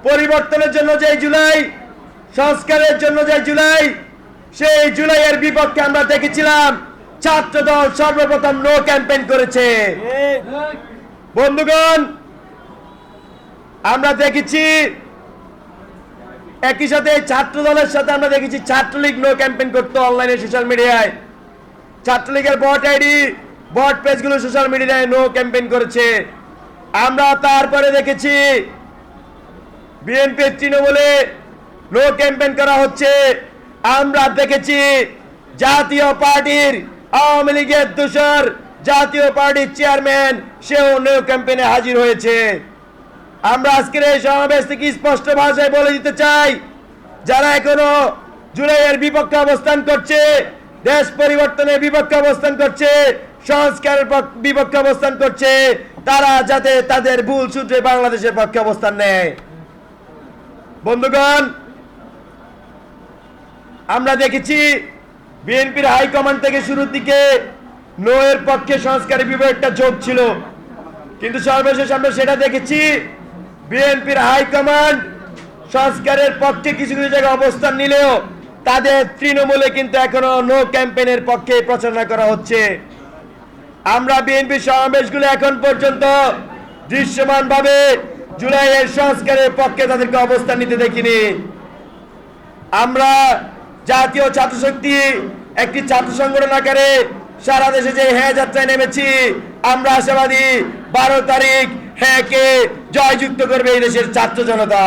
পরিবর্তনের জন্য যে জুলাই, সংস্কারের জন্য যে জুলাই, সেই জুলাইয়ের বিপক্ষে আমরা দেখেছিলাম ছাত্র দল সর্বপ্রথম নো ক্যাম্পেইন করেছে। বন্ধুগণ, আমরা দেখেছি একই সাথে ছাত্র দলের সাথে আমরা দেখেছি ছাত্রলীগ নো ক্যাম্পেইন করতো অনলাইনে, সোশ্যাল মিডিয়ায়। ছাত্রলীগের বট আইডি, বট পেজগুলো সোশ্যাল মিডিয়ায় নো ক্যাম্পেইন করেছে। আমরা তারপরে দেখেছি বিএনপি তৃণমূলে নো ক্যাম্পেইন করা হচ্ছে। আমরা দেখেছি জাতীয় পার্টির আওয়ামী লীগের দোসর জাতীয় পার্টির চেয়ারম্যান সেও নো ক্যাম্পেইনে হাজির হয়েছে। আমরা আজকের এই সমাবেশ থেকে স্পষ্ট ভাষায় বলে দিতে চাই, যারা এখনো জুলাইয়ের বিপক্ষে অবস্থান করছে, দেশ পরিবর্তনের বিপক্ষে অবস্থান করছে, সংস্কারের বিপক্ষে অবস্থান করছে, তারা যাতে তাদের ভুল সূত্রে বাংলাদেশের পক্ষে অবস্থান নেয়। বন্ধুগণ, আমরা দেখেছি বিএনপির হাইকমান্ড থেকে শুরুর দিকে নো এর পক্ষে সংস্কারের বিপক্ষে একটা জোট ছিল, কিন্তু সর্বশেষ আমরা সেটা দেখেছি বিএনপির হাইকমান্ড সংস্কারের পক্ষে কিছু কিছু জায়গায় অবস্থান নিলেও তাদের তৃণমূলে কিন্তু এখনো নো ক্যাম্পেইনের পক্ষে প্রচারণা করা হচ্ছে। আমরা বিএনপি সমাবেশগুলো এখন পর্যন্ত দৃশ্যমানভাবে জুলাইয়ের সংস্কারের পক্ষে তাদেরকে অবস্থান নিতে দেখিনি। আমরা জাতীয় ছাত্র শক্তি একটি ছাত্র সংগঠন আকারে সারা দেশে যে হ্যাঁ যাত্রায় নেমেছি, আমরা আশাবাদী 12 তারিখ হ্যাঁ কে জয়যুক্ত করবে এই দেশের ছাত্র জনতা।